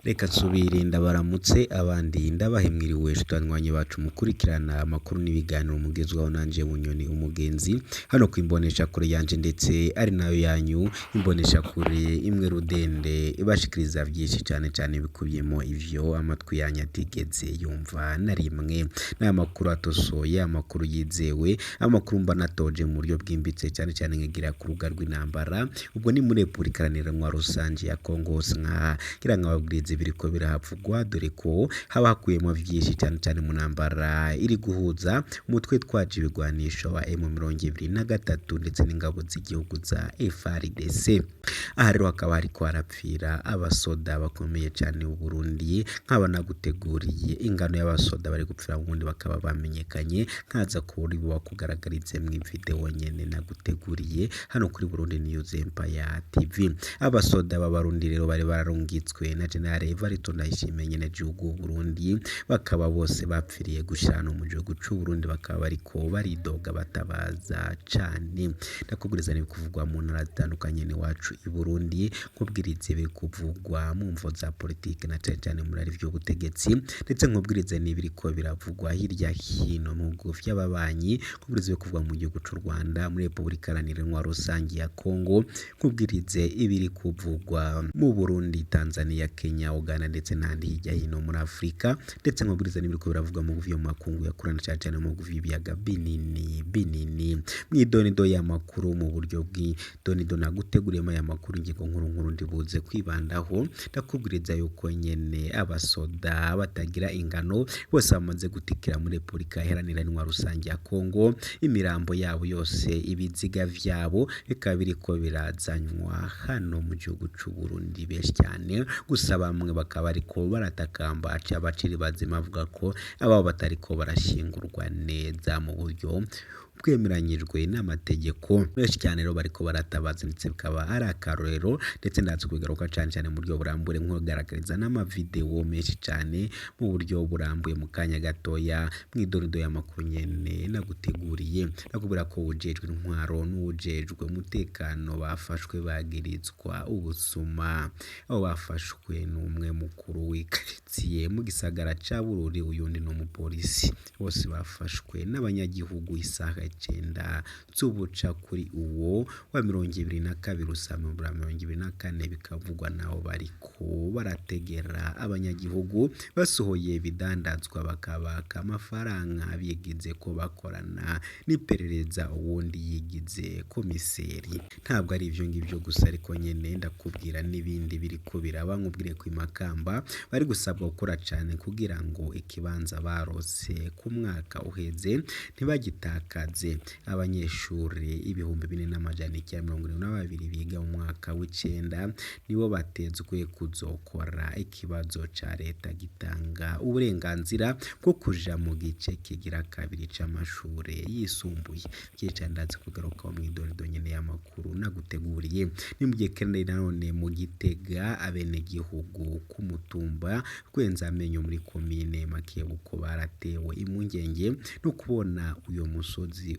Reka nsubire ndabaramutse abandi ndabahemwiriwe shitwanywanye bacu mukurikirana amakuru n'ibiganiro mugezwaho nanje Bunyoni umugenzi hano kwimbonesha kure yanje ndetse ari nayo yanyu imbonesha kure imwe rudende ibashikiriza byinshi cyane bikubiyemo ivyo amatwi yanyu atigeze yumva na rimwe n'amakuru atosoye amakuru yizewe amakuru mba natoje mu buryo bwimbitse cyane nkigira ku rubuga rw'intambara ubwo ni muri Republika Iharanira Rusange ya Kongo nka kiranga babwirize biriko birahavugwa dore ko haba hakuyemo byinshi cyane mu ntambara iri guhuza umutwe twaje ibigwanisho wa M23 ndetse n'ingabo z'igihugu za FARDC. Aha rero hakaba hariko harapfira abasoda bakomeye cyane u Burundi nkaba naguteguriye ingano y'abasoda bari gupfira mu bundi bakaba bamenyekanye nkaza kuri bo bakugaragarize mu video nyene naguteguriye hano kuri Burundi News Empire TV. Abasoda b'abarundi rero bari bararungitswe na General Evariste Ndayishimiye na gihugu Burundi bakaba bose bapfiriye gushana mu gihugu cy'u Burundi bakaba bariko baridoga batabaza cyane ndakuguriza ni kuvugwa mu ntara zitandukanye ni wacu i Burundi kubwirize biri kuvugwa mu mvo za politike na cyane muri ari byo gutegetsi ndetse nkubwirize ni biriko biravugwa hirya hino mu bihugu by'ababanyi kubwirize biri kuvugwa mu gihugu cy'u Rwanda muri Republika Iharanira Rusange ya Kongo kubwirize ibiri kuvugwa mu Burundi Tanzania Kenya Uganda ndetse n'andi hirya hino muri Afrika ndetse nkubwiriza n'ibiriko biravugwa mu buvyo makungu yakurana cyane mu buvyo byaga binini mwidonido y'amakuru mu buryo bw'idonido naguteguriyemo aya makuru ingingo nkuru ndibuze kwibandaho ndakubwiriza yuko nyene abasoda batagira ingano bose bamaze gutikira muri Republika Iharanira Rusange ya Kongo imirambo yabo yose ibiziga vyabo bikaba biriko birazanywa hano mu gihugu cy'u Burundi beshi cyane gusa bamwe bakaba ariko baratakamba aca baciri bazima avuga ko ababo batariko barashingurwa neza mu buryo bwemeranyijwe n'amategeko benshi cyane rero bariko baratabaza ndetse bikaba ari akarorero ndetse ndazi kugaruka cyane mu buryo burambure nkogaragariza n'amavideo menshi cyane mu buryo burambuye mu kanya gatoya mwidorido y'amakuru nyene naguteguriye nakubwira ko ujejwe intwaro n'ujejwe umutekano bafashwe bagirizwa ubusuma aho bafashwe n'umwe mukuru w'ikaritsiye mu gisagara ca Bururi uyundi no mu polisi bose bafashwe n'abanyagihugu isaha 9 zubuca kuri uwo wa 2022 usama 2024 bikavugwa naho bariko barategera abanyagihugu basohoye bidandazwa bakabaka amafaranga bigize ko bakorana n'iperereza uwundi yigize komiseri ntabwo ari ivyo ngivyo gusa ariko nyene ndakubwira n'ibindi biriko biraba nkubwire ku Makamba bari gusabwa gukora cyane kugira ngo ikibanza barose ku mwaka uheze ntibagitakaze abanyeshuri ibihumbi 4,172 biga mu mwaka w'icenda nibo batezwe kuzokora ikibazo ca leta gitanga uburenganzira bwo kuja mu gice kigira kabiri c'amashure yisumbuye kicandaze kugaruka mu idorido nyene y'amakuru naguteguriye nimugiye kandi nanone mu Gitega abene gihugu ku mutumba Rwenzamenyo muri komine Makebuko baratewe impungenge no kubona uyo musozi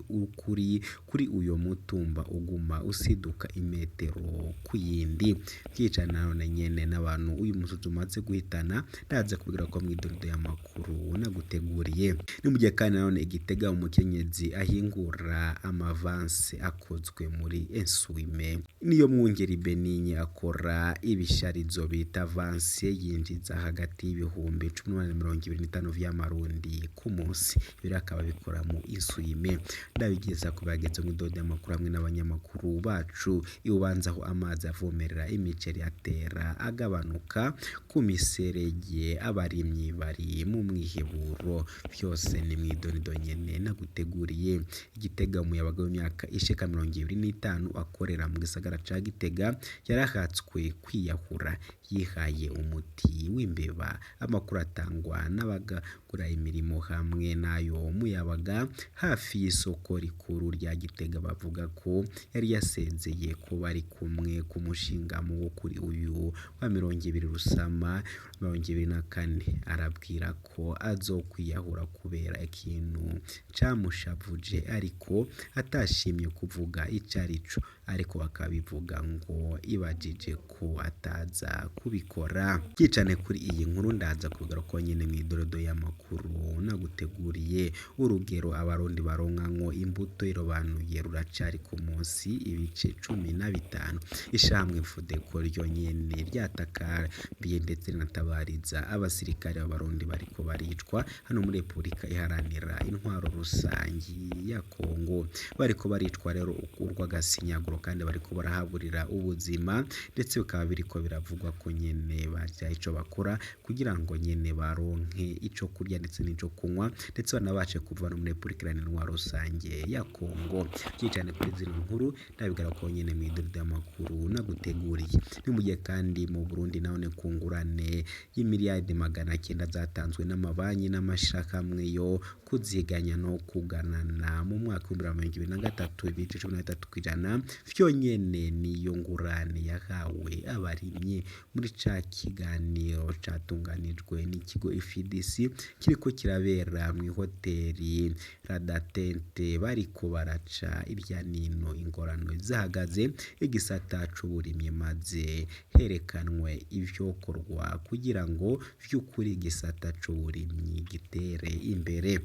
kuri uyo mutumba uguma usiduka imetero kuyindi kicana none nyene n'abantu uyu musozi umaze guhitana ndaze kubwira ko mwidorido y'amakuru naguteguriye nimugiye kandi none Igitega umukenyezi ahingura amavanse akozwe muri Ensuime niyo mwungeri Beninye akora ibisharizo bita avance yinjiza hagati y'ibihumbi 1825 vy'amarundi ku munsi birakaba bikora mu Ensuime ndabigeza kubageza mu dode y'amakuru hamwe n'abanyamakuru bacu iubanzaho amazi avomerera imiceri atera agabanuka ku miserege abarimyi bari mu mwiheburo byose ni mwidonido nyene naguteguriye Igitega umuyabaga w'imyaka ishika 25 akorera mu gisagara ca Gitega yarahatswe kwiyahura yihaye umuti w'imbeba amakuru atangwa n'abagakora imirimo hamwe nayo muyabaga hafi isoko rikuru rya Gitega bavuga ko yari yasezeye ko bari kumwe ku mushingamo wo kuri uyu wa 20 Rusama 2024 arabwira ko azokwiyahura kubera ikintu camushavuje ariko atashimye kuvuga icarico ariko akabivuga ngo ibajije ko ataza kubikora. Kicane kuri iyi nkuru ndaza kugaruka nyene mw'idorodo y'amakuru naguteguriye. Urugero abarundi baronkamwo imbuto irobanuye ruracari ku munsi ibice 15. Ishamwe Fudeko ryo nyene ryatakabiye ndetse natabariza abasirikare b'abarundi bariko baricwa hano muri Republika Iharanira Intwaro Rusangi ya Kongo. Bariko baricwa rero urw'agasinyaguro kandi bariko barahaburira ubuzima ndetse bikaba biriko biravugwa ko nyene barya ico bakora kugira ngo nyene baronke ico kurya ndetse n'ico kunywa ndetse banabashe kuva no muri Republika Iharanira Intwaro Rusange ya Kongo. Kicane kuri zino nkuru ndabigara ko nyene mw'idorodo y'amakuru naguteguriye. Ni mu gihe kandi mu Burundi none kungurane y'imiliyardi 900 zatanzwe n'amabanki n'amashirahamwe yo kuziganya no kuganana mu mwaka wa 2023 ibice 13% vyonyene niyo ngurane yahawe abarimye muri ca kiganiro catunganijwe n'ikigo FDC kiriko kirabera mu hoteli Radatente bariko baraca irya nino ingorano zahagaze igisata c'uburimye maze herekanwe ivyokorwa kugira ngo vy'ukuri igisata c'uburimyi gitere imbere.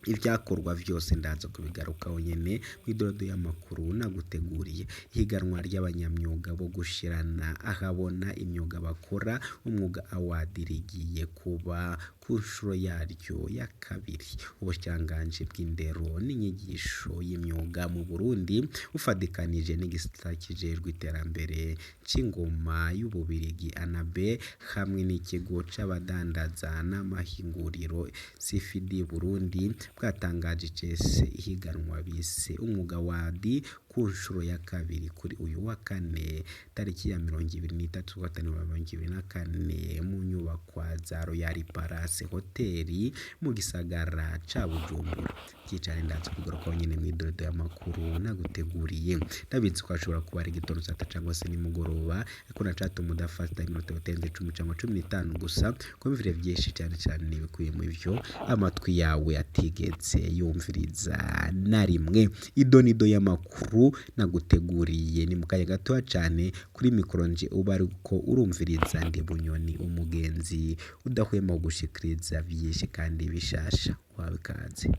Ivyakorwa vyose ndaza kubigarukaho nyene mw'idorodo y'amakuru naguteguriye. Higanwa ry'abanyamyuga bo gushirana ahabona imyuga bakora umwuga award rigiye kuba ku nshuro yaryo ya kabiri. Ubushikiranganje bw'indero n'inyigisho y'imyuga mu Burundi bufadikanije n'igisata kijejwe iterambere c'ingoma y'Ububirigi ANABE hamwe n'ikigo c'abadandaza n'amahinguriro CFD Burundi bwatangaje icese ihiganwa bise umwuga wadi ku nshuro ya kabiri kuri uyu wa kane tariki ya 23/5/2024 mu nyubakwa za Royal Palace Hoteli mu gisagara ca Bujumbura. Kicane ndaza kugaruka nyene mw'idorodo y'amakuru naguteguriye. Ndabizi ko ashobora kuba ari gitondo saa 3 cyangwa se nimugoroba ariko nacata umudafata iminota yotenze 10 cyangwa 15 gusa kumvire byinshi cyane nibikuye mu ivyo amatwi yawe atigeze yumviriza na rimwe. Idonido y'amakuru naguteguriye ni mukanya gato cyane kuri mikoro nje uba ariko urumviriza ndi Bunyoni umugenzi udahwema gushikiriza byinshi kandi bishasha wabikaze.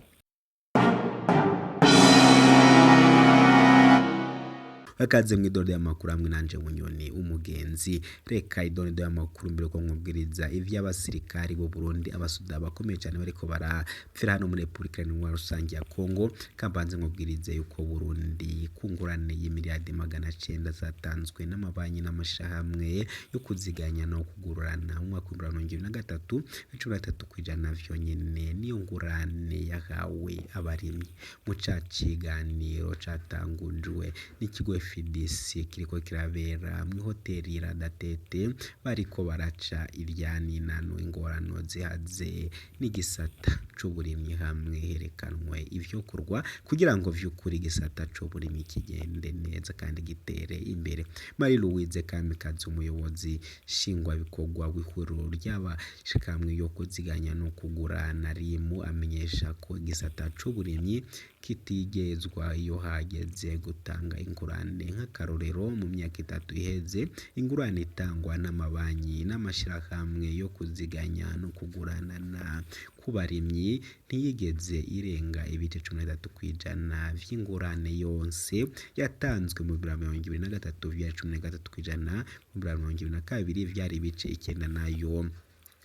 Akaze mw'idorodo y'amakuru hamwe nanje Bunyoni umugenzi. Reka idonido y'amakuru mbere ko nkubwiriza ivy'abasirikari bo Burundi abasuda bakomeye cyane bariko barapfira hano muri Republika Iharanira Rusange ya Kongo. Kambanze nkubwirize yuko Burundi kungurane y'imiliyardi 900 zatanzwe n'amabanki n'amashirahamwe yo kuziganya no kugurana mu mwaka wa 2023 13% vyonyene niyo ngurane yahawe abarimyi. Mu cakiganiro catangujwe n'ikigo FDC kiriko kirabera mu hoteli Radatete bariko baraca iryaninano ingorano zihaze n'igisata c'uburimyi hamwe herekanwe ivyokorwa kugira ngo vy'ukuri igisata c'uburimyi kigende neza kandi gitere imbere. Marie Louise Kamikazi umuyobozi shingwa bikorwa w'ihuriro ry'abashikamwe yo kuziganya no kugurana rimu amenyesha ko igisata c'uburimyi kitigezwa iyo hageze gutanga ingurane nk'akarorero mu myaka 3 iheze ingurane itangwa n'amabanki n'amashirahamwe yo kuziganya no kugurana na kubarimyi ntiyigeze irenga ibice 13% vy'ingurane yose yatanzwe mu 2023 vya 13% mu 2022 vyari ibice 9 nayo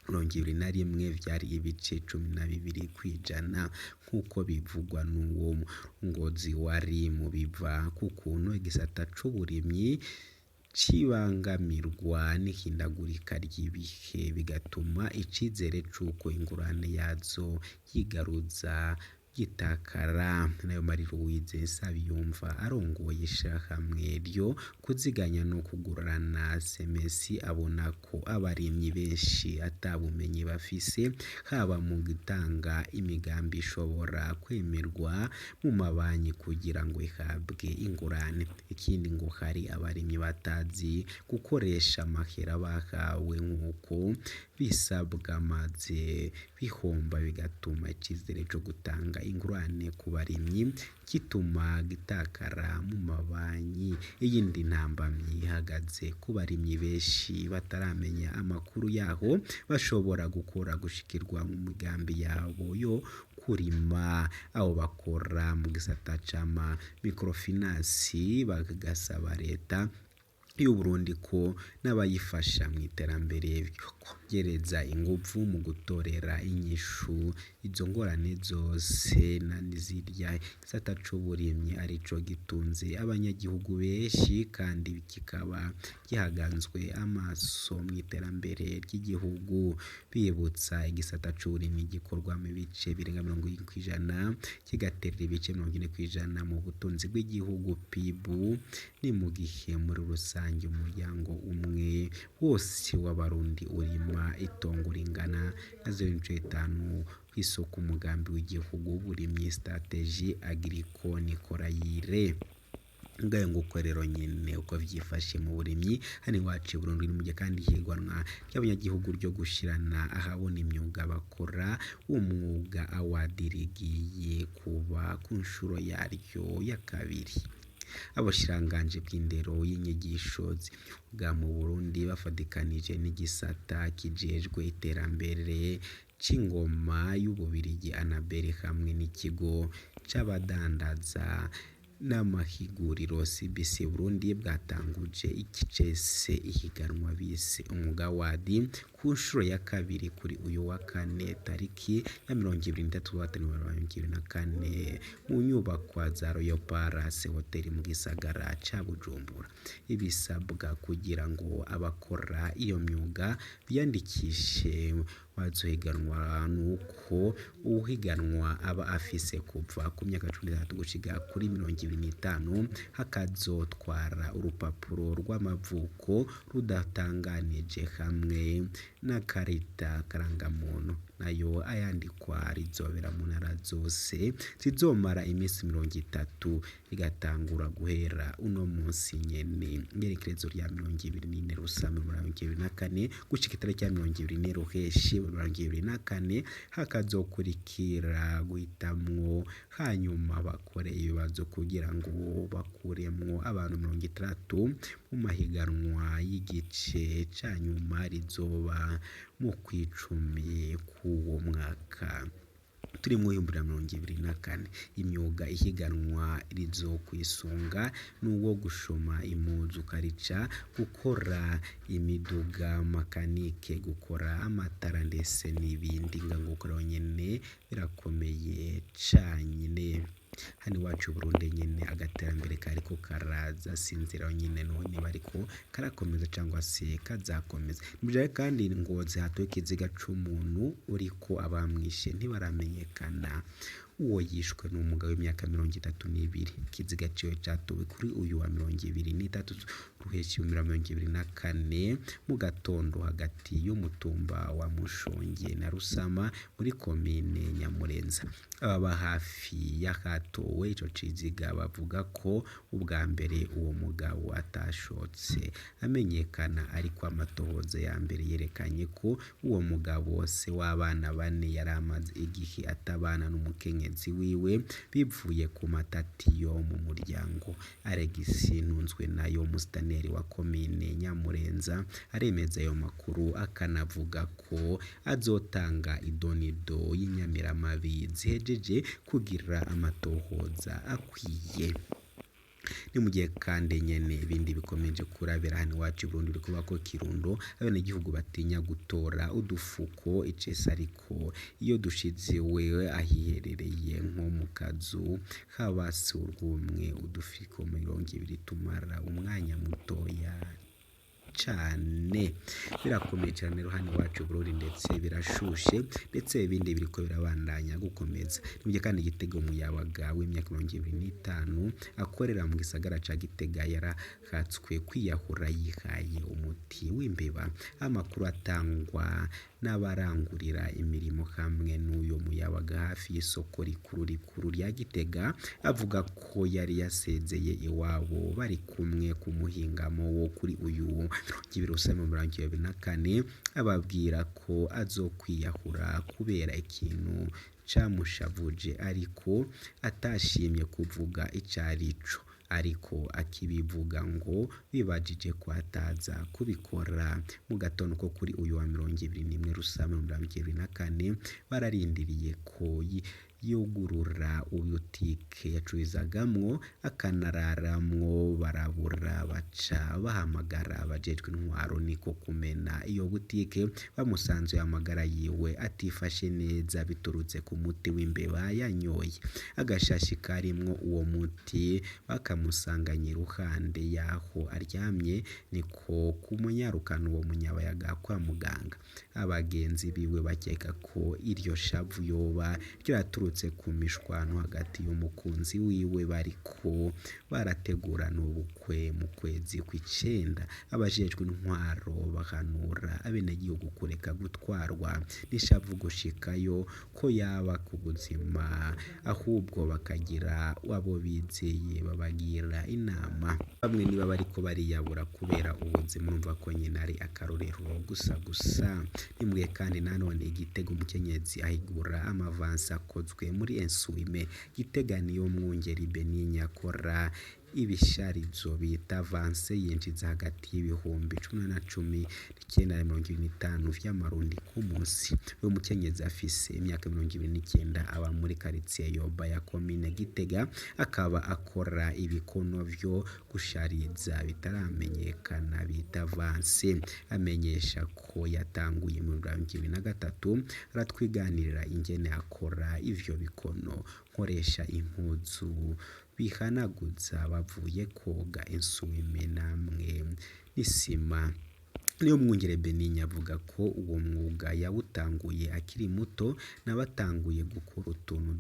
2021 vyari ibice 12% nkuko bivugwa n'uwo ngozi wari mu biva kukuntu igisata c'uburimyi cibangamirwa n'ihindagurika ry'ibihe bigatuma icizere c'uko ingurane yazo yigaruza gitakara. Nayo Marie Louise Nsabiyumva arongoye ishirahamwe ryo kuziganya no kugurana semesi abona ko abarimyi benshi atabumenyi bafise haba mu gutanga imigambi ishobora kwemerwa mu mabanki kugira ngo ihabwe ingurane. Ikindi ngo hari abarimyi batazi gukoresha amahera bahawe nk'uko bisabwa maze bihomba bigatuma icizere cyo gutanga ingurane ku barimyi gituma gitakara mu mabanki. Iyindi ntambamyi ihagaze ku barimyi benshi bataramenya amakuru yaho bashobora gukora gushikirwa mu migambi yabo yo kurima. Abo bakora mu gisata c'ama microfinance bagasaba leta y'u Burundi ko n'abayifasha mu iterambere kongereza ingufu mu gutorera inyishu izo ngorane zose na nizirya. Gisata c'uburimyi arico gitunze abanyagihugu benshi kandi kikaba gihaganzwe amaso mu iterambere ry'igihugu. Bibutsa igisata c'uburimyi gikorwa mu bice birenga 70% kigaterera ibice 40% mu butunzi bw'igihugu PIB. Ni mu gihe muri rusange umuryango umwe wose w'abarundi urima itongo ringana na 0.5 kw'isoko umugambi w'igihugu w'uburimyi strategie agricole Nikorayire. Ngayo nguko rero nyene uko vyifashe mu burimyi hani wacu Burundi ni muje kandi higwanwa y'abanyagihugu ryo gushirana ahabona imyuga bakora umwuga awadirigiye kuba ku nshuro yaryo ya kabiri. Abashiranganje bw'indero y'inyigisho z'imyuga mu Burundi bafadikanije n'igisata kijejwe iterambere c'ingoma y'Ububirigi Anabel hamwe n'ikigo c'abadandaza n'amahiguriro CBC Burundi bwatanguje ikicese ihiganwa bise umwuga wadi ku nshuro ya kabiri kuri uyu wa kane tariki ya 23/24 mu nyubakwa za Royal Palace Hotel mu gisagara ca Bujumbura. Ibisabwa kugira ngo abakora iyo myuga biyandikishe bazohiganwa nuko uhiganwa aba afise kuva ku myaka 13 gushika kuri 25 hakazotwara urupapuro rw'amavuko rudatanganije hamwe na karita karangamuntu. Nayo ayandikwa rizobera mu ntara zose zizomara iminsi 30 igatangura guhera uno munsi nyene ngerekerezo rya 24 Rusama 2024 gushika itariki ya 24 Ruheshi 2024 hakazokurikira guhitamwo hanyuma bakore ibibazo kugira ngo bakuremwo abantu 30 mu mahiganwa y'igice ca nyuma rizoba mu kwicumi k'uwo mwaka turi mu 2024. Imyuga ihiganwa rizokwisunga n'uwo gushoma impuzu karica, gukora imiduga makanike, gukora amatara ndetse n'ibindi. Ngangukora nyene birakomeye cyane. Hani wacu Burundi nyene agaterambere kariko karaza sinzira nyene none bariko karakomeza cyangwa se kazakomeza. Muje kandi ngoze hatoye ikiziga c'umuntu uriko abamwishe ntibaramenyekana. Uwo yishwe n'umugabo w'imyaka 32. Ikiziga ciwe catowe kuri uyu wa 23 Ruheshi 2024 mu gatondo hagati y'umutumba wa Mushonge na Rusama muri komine Nyamurenza. Ababa hafi yakatowe ico ciziga bavuga ko ubwa mbere uwo mugabo atashotse amenyekana, ariko amatohoza ya mbere yerekanye ko uwo mugabo se w'abana 4 yaramaze igihe atabana n'umukenyezi wiwe bivuye ku matati yo mu muryango. Alegisi Ntunzwe nayo mustaneri wa komine Nyamurenza aremeza ayo makuru akanavuga ko azotanga idonido y'inyamiramabi zihejeje kugira amatohoza akwiye. Ni mu gihe kandi nyene ibindi bikomeje kurabera hano wacu Burundi rikuba ko Kirundo abene gihugu batinya gutora udufuko icesa, ariko iyo dushiziwe ahiherereye nko mu kazu habasurwumwe udufiko 20 tumara umwanya mutoya. cane birakomeye cyane ruhani wacu Burundi ndetse birashushe ndetse ibindi biriko birabandanya gukomeza nibyo kandi Gitega umuyabaga w'imyaka 25 akorera mu gisagara ca Gitega yarakatswe kwiyahura yihaye umuti w'imbeba amakuru atangwa n'abarangurira imirimo hamwe n'uyo muyabaga hafi y'isoko rikuru rya Gitega avuga ko yari yasezeye iwabo bari kumwe ku muhingamo wo kuri uyu Kibirusemu 2024 ababwira ko azokwiyahura kubera ikintu camushavuje ariko atashimye kuvuga icarico ariko akibivuga ngo bibajije ko ataza kubikora mu gatondo ko kuri uyu wa 21 Rusama 2024 bararindiriye ko yugurura ubutike yacuruzagamwo akanararamwo barabura baca bahamagara abajejwe intwaro niko kumena iyo butike bamusanze amagara yiwe atifashe neza biturutse ku muti w'imbeba yanyoye agashashi karimwo uwo muti bakamusanganye iruhande yaho aryamye niko kumunyarukana uwo munyabayaga kwa muganga abagenzi biwe bakeka ko iryo shavu yoba ryaturutse ku mishwano hagati y'umukunzi wiwe bariko barategura n'ubukwe mu kwezi kw'icenda abajejwe intwaro bahanura abenegihugu kureka gutwarwa n'ishavu gushikayo ko yaba ku buzima ahubwo bakagira wabo bizeye babagira inama bamwe niba bariko bariyabura kubera ubuzima urumva ko nyine ari akarorero gusa nimwe kandi nanone Igitega umukenyezi ahigura amavansi akozwe muri Ensuime Gitega niyo mwungeri Beninya akora ibisharizo bita avance yinjiza hagati y'ibihumbi 10,975 vy'amarundi ku munsi uyu mukenyezi afise imyaka 29 aba muri quartier Yoba ya commune Gitega akaba akora ibikono vyo gushariza bitaramenyekana bita avance amenyesha ko yatanguye mu 2023 aratwiganirira ingene akora ivyo bikono nkoresha impuzu bihanaguza bavuye koga Ensuime namwe n'isima niyo mwungere Beninya avuga ko uwo mwuga yawutanguye akiri muto nabatanguye gukora utuntu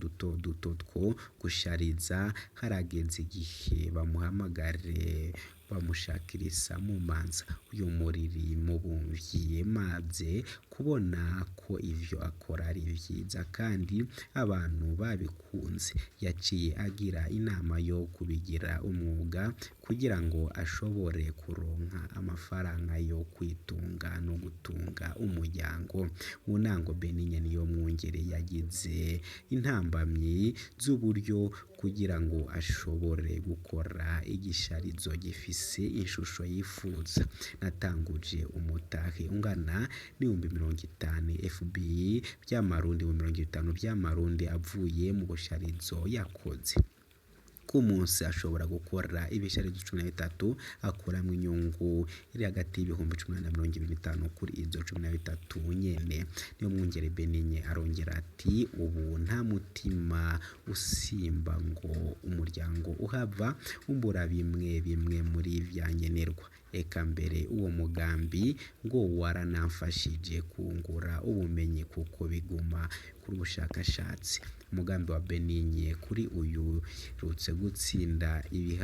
duto two gushariza harageze igihe bamuhamagare bamushakirisa mu manza uyu muriri mubumvye maze kubona ko ivyo akora ari vyiza kandi abantu babikunze yaciye agira inama yo kubigira umwuga kugira ngo ashobore kuronka amafaranga yo kwitunga no gutunga umuryango mu nango Beninya niyo mwungere yagize intambamyi z'uburyo kugira ngo ashobore gukora igisharizo gifise ishusho yifuza natanguje umutahe ungana n'ibihumbi 50 FBI by'amarundi mu 50 by'amarundi avuye mu busharizo yakoze ku munsi ashobora gukora ibisharizo 13 akuramo inyungu iri hagati y'ibihumbi 10,025 kuri izo 13 nyene niyo mwungere Beninya arongera ati ubu nta mutima usimba ngo umuryango uhava umbura bimwe muri vyanyenerwa eka mbere uwo mugambi ngo waranamfashije kungura ubumenyi kuko biguma kuri ubushakashatsi umugambi wa Beninya kuri uyu rutse gutsinda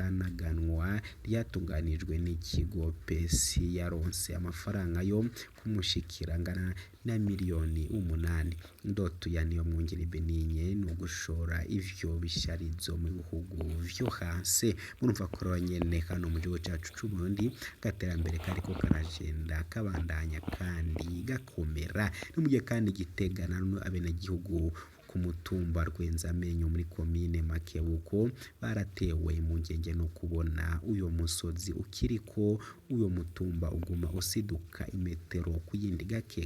ibihanaganwa ryatunganijwe n'ikigo pesi yaronse amafaranga yo kumushikira ngana na miliyoni 8 ndoto ya niyo mwungere Beninya no gushora ivyo bisharizo mu bihugu vyo hanse murumva ko nyene hano mu gihugu cyacu c'u Burundi gaterambere kariko karagenda kabandanya kandi gakomera n'umugiye kandi Gitega nano abenegihugu ku mutumba Rwenzamenyo muri komine Makebuko baratewe mu ngenge no kubona uyo musozi ukiriko uyo mutumba uguma usiduka imetero kuyindi gake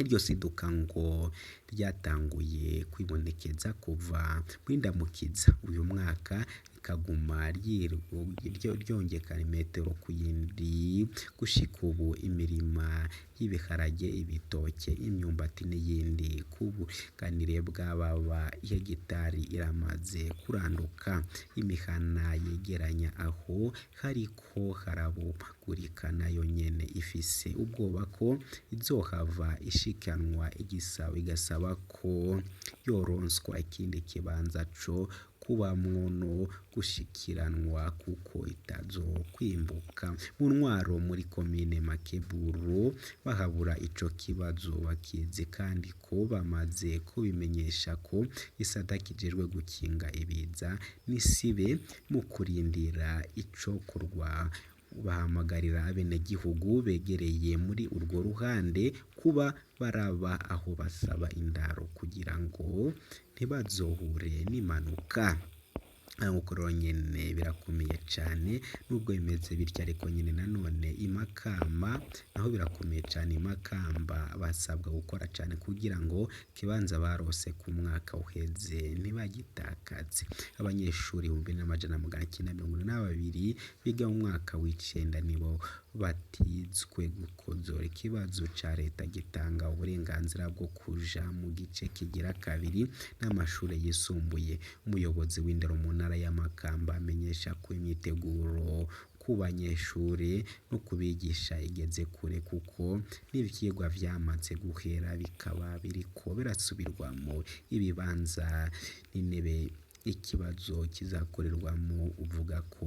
iryo siduka ngo ryatanguye kwibonekeza kuva muri Ndamukiza uyu mwaka rikaguma ryongekana imetero ku yindi gushika ubu imirima y'ibiharage, ibitoke, imyumbati n'iyindi ku buringanire bw'ababa hegitari iramaze kuranduka. Imihana yegeranya aho hariko harabomagurika nayo nyene ifise ubwoba ko izohava ishikanwa igasaba ko yoronswa ikindi kibanza co kubamwo no gushikiranwa kuko itazokwimbuka. Mu Ntwaro muri komine Makeburo bahabura ico kibazo bakizi kandi ko bamaze kubimenyesha ko isata kijejwe gukinga ibiza n'isibe mu kurindira ico kurwa. Bahamagarira abenegihugu begereye muri urwo ruhande kuba baraba aho basaba indaro kugira ngo ntibazohure n'impanuka. Nkuko rero nyene birakomeye cane nubwo bimeze bityo ariko nyene nanone Imakamba naho birakomeye cane. Imakamba basabwa gukora cane kugira ngo kibanza barose ku mwaka uheze ntibagitakaze. Abanyeshuri 1942 biga mu mwaka w'icenda nibo batizwe gukozora ikibazo ca leta gitanga uburenganzira bwo kuja mu gice kigira kabiri n'amashure yisumbuye. Umuyobozi w'indero mu ntara ya Makamba amenyesha ko imyiteguro ku banyeshuri no kubigisha igeze kure kuko n'ivyigwa vyamaze guhera bikaba biriko birasubirwamo ibibanza n'intebe ikibazo kizakorerwamo. Uvuga ko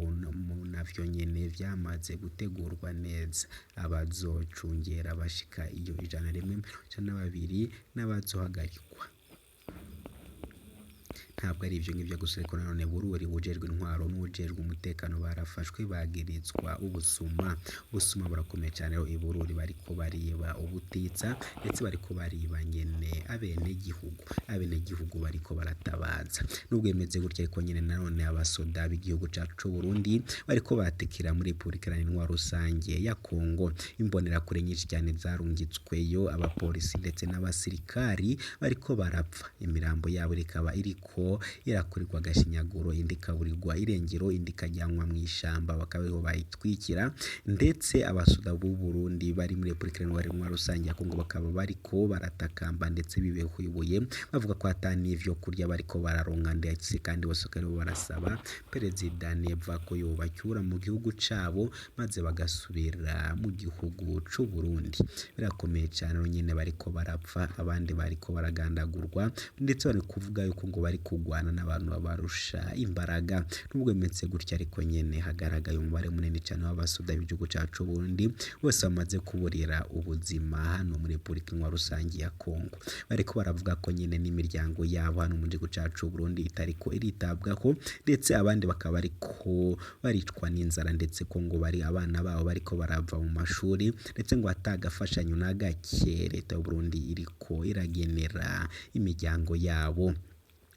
navyo nyene vyamaze gutegurwa neza. Abazocungera bashika iyo 112 n'abazohagarikwa. Ntabwo ari ivyo ngivyo gusa ariko nanone Bururi bujejwe intwaro n'ubujejwe umutekano barafashwe bagirizwa ubusuma burakomeye cyane. Rero Bururi bariko bariba ubutitsa ndetse bariko bariba nyene abenegihugu bariko baratabaza. Nubwo bimeze gutya ariko nyene nanone abasoda b'igihugu cacu c'u Burundi bariko batekera muri Republika Iharanira Rusange ya Kongo. Imbonerakure nyinshi cyane zarungitsweyo, abapolisi ndetse n'abasirikari bariko barapfa. Imirambo yabo ikaba iriko irakurirwa agashinyaguro, indi kaburirwa irengero, indi kajyanwa mu ishamba bakaba ariho bayitwikira. Ndetse abasoda b'u Burundi bari muri Republika Iharanira Rusange ya Kongo bakaba bariko baratakamba ndetse bibehuye bavuga ko atani ivyo kurya bariko bararonka ndetse kandi bose bakaba barasaba Perezida Neva ko yobacyura mu gihugu cabo maze bagasubira mu gihugu c'u Burundi. Birakomeye cyane nyene bariko barapfa, abandi bariko baragandagurwa ndetse bari kuvuga yuko ngo bari kugwana n'abantu babarusha imbaraga. Nubwo bimeze gutya ariko nyene hagaragaye umubare munini cyane w'abasoda b'igihugu cacu Burundi bose bamaze kuburira ubuzima hano muri Republika Iharanira Rusange ya Kongo. Bariko baravuga ko nyene n'imiryango yabo hano mu gihugu cacu Burundi itariko iritabwaho ndetse abandi bakaba bariko baricwa n'inzara ndetse ko ngo bari abana babo bariko barava mu mashuri ndetse ngo atagafashanyo na gake leta y'u Burundi iriko iragenera imiryango yabo.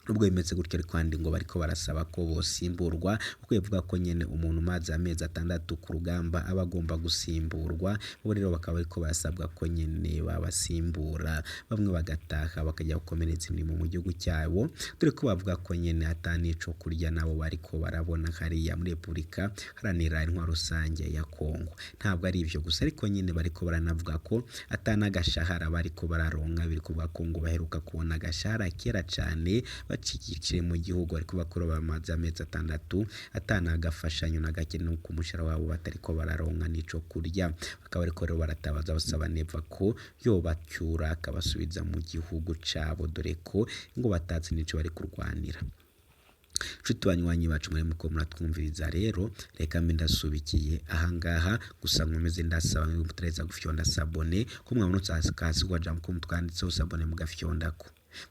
Nubwo bimeze gutyo ariko kandi ngo bariko barasaba ko bosimburwa kuko bivuga ko nyene umuntu maze amezi 6 ku rugamba aba agomba gusimburwa. Bo rero bakaba bariko barasabwa ko nyene babasimbura, bamwe bagataha bakajya gukomereza imirimo mu gihugu cyabo, dore ko bavuga ko nyene atani ico kurya nabo bariko barabona hariya muri Republika Iharanira Rusange ya Kongo. Ntabwo ari ivyo gusa ariko nyene bariko baranavuga ko atana gashahara bariko bararonka, biri kuvuga ko ngo baheruka kubona agashahara kera cyane bacikikire mu gihugu ariko bakora bamaze amezi 6 atana agafashanyo na gake no ku mushahara wabo batariko bararonka nico kurya. Bakaba ariko rero baratabaza basaba Neva ko yobacyura akabasubiza mu gihugu cabo dore ko ngo batazi nico bari kurwanira. Nshuti banywanyi bacu muri muko muratwumviriza rero reka mbe ndasubikiye ahangaha gusa nkomeze ndasaba mutereza gufyonda sabone ko mwabonotse hasi kwa jam ko mutwanditseho sabone mugafyondako.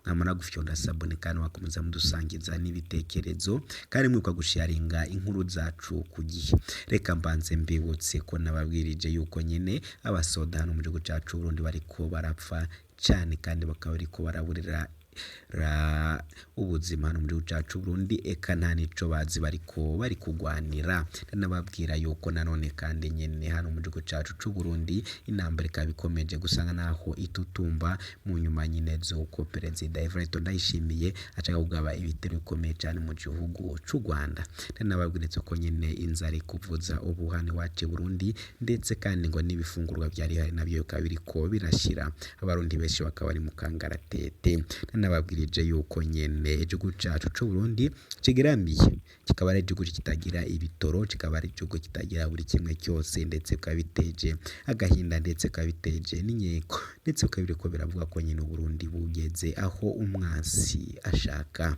Mwamara gufyonda sabone kandi wakomeza mudusangiza n'ibitekerezo kandi mwibuka gusharinga inkuru zacu ku gihe. Reka mbanze mbibutse ko nababwirije yuko nyene abasoda hano mu gihugu cyacu Burundi bariko barapfa cyane kandi bakaba bariko baraburira ubuzima hano mu gihugu cacu Burundi, eka nta nico bazi bariko bari kugwanira. Ndanababwira yuko nanone kandi nyene hano mu gihugu cacu c'u Burundi intambara ikaba ikomeje gusanga naho itutumba mu nyuma nyine z'uko Perezida Evariste Ndayishimiye ashaka kugaba ibitero bikomeye cyane mu gihugu c'u Rwanda. Ndanababwiritse ko nyene inzara kuvuza ubuhane wacu Burundi, ndetse kandi ngo n'ibifungurwa byari hari nabyo bikaba biriko birashira, abarundi benshi bakaba bari mu kangaratete. Ndanababwirije yuko nyene igihugu cacu c'u Burundi kigeramiye, kikaba ari igihugu kitagira ibitoro, kikaba ari igihugu kitagira buri kimwe cyose, ndetse bikaba biteje agahinda, ndetse bikaba biteje n'inkeko, ndetse bikaba biriko biravuga ko nyene Burundi bugeze aho umwansi ashaka.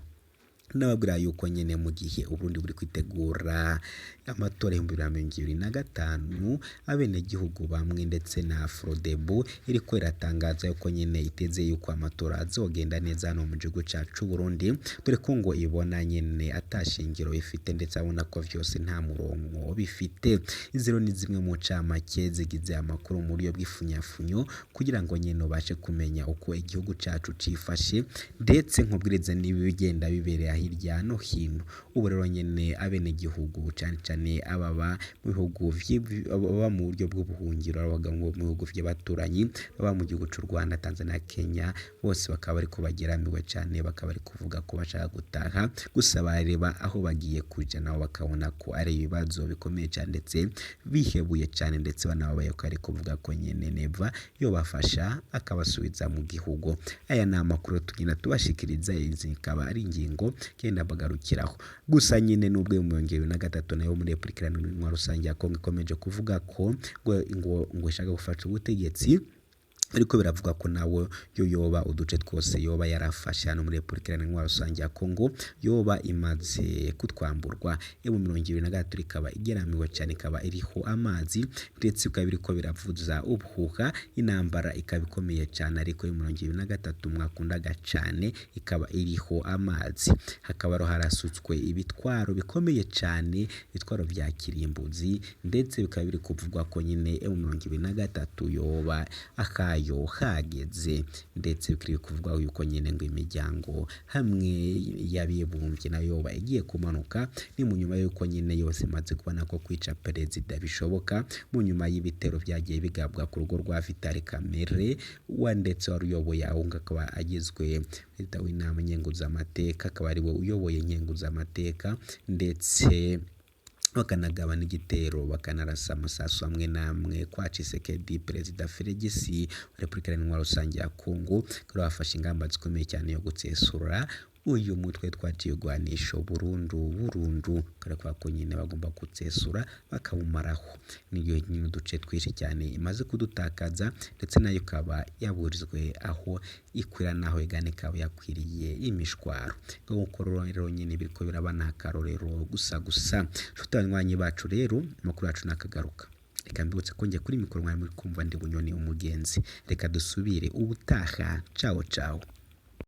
Nababwira yuko nyene mu gihe Uburundi buri kwitegura amatora y'ibihumbi bibiri na mirongo ibiri na gatanu, abenegihugu bamwe ndetse na Frodebu iriko iratangaza yuko nyene iteze yuko amatora azogenda neza hano mu gihugu cacu Burundi, dore ko ngo ibona nyene atashingiro bifite, ndetse abona ko vyose nta murongo bifite. Izero ni zimwe mu ncamake zigize amakuru mu buryo bw'ifunyafunyo, kugira ngo nyene ubashe kumenya uko igihugu cacu cifashe, ndetse nkubwiriza n'ibigenda bibereye hirya no hino. Ubu rero nyene abenegihugu cane cane ababa mu bihugu baba mu buryo bw'ubuhungiro, abaga mu bihugu vy'abaturanyi, baba mu gihugu c'u Rwanda, Tanzania, Kenya, bose bakaba bari kubageramiwe cane, bakaba bari kuvuga ko bashaka gutaha, gusa bareba aho bagiye kuja nabo bakabona ko ari ibibazo bikomeye cane, ndetse bihebuye cane, ndetse banababaye ko ari kuvuga ko nyene neva yo bafasha akabasubiza mu gihugu. Aya ni amakuru tugenda tubashikiriza, izi ikaba ari ingingo kenda bagarukiraho. Gusa nyine n'ubwo mu 2023 nayo muri Republika Iharanira Rusange ya Kongo ikomeje kuvuga ko ngo ishaka gufasha ubutegetsi, ariko biravuga ko nawe yoba uduce twose yoba yarafasha hano muri Republika Iharanira Rusange ya Kongo yoba imaze kutwamburwa. Mu 2023 ikaba igeramiwe cyane, ikaba iriho amazi, ndetse ukaba biriko biravuza ubuhuha, intambara ikaba ikomeye cyane, ariko mu 2023 mwakundaga cyane ikaba iriho amazi. Hakaba harasutswe ibitwaro bikomeye cyane, ibitwaro vya kirimbuzi, ndetse bikaba biri kuvugwa ko nyine mu 2023 yoba yo hageze, ndetse bikiri kuvuga yuko nyene ngo imiryango hamwe y'abibumbye nayo yoba igiye kumanuka, ni mu nyuma yuko nyene yose imaze kubona ko kwica perezida bishoboka, mu nyuma y'ibitero vyagiye bigabwa ku rugo rwa Vital Kamerhe ndetse wari uyoboye aho akaba agizwe perezida w'inama nkenguzamateka, akaba ari we uyoboye nkenguzamateka, ndetse bakanagaba n'igitero bakanarasa amasasu amwe namwe kwa Tshisekedi, Perezida Felix wa Republika Iharanira Rusange ya Kongo, kuri bafashe ingamba zikomeye cyane yo gutsesura uyu mutwe twaciye ugwanisho burundu, kare kwa ko nyine bagomba kutsesura bakawumaraho. Niyo nyine duce twishi cyane imaze kudutakaza, ndetse nayo kaba yaburizwe aho ikwira naho igane kaba yakwiriye imishwaro. Ngo rero nyine biriko birabana akarorero gusa shutanywanyi bacu rero makuru yacu nakagaruka. Reka mbibutse ko ngiye kuri mikoro mwari muri kumva ndi Bunyoni umugenzi. Reka dusubire ubutaha. Ciao.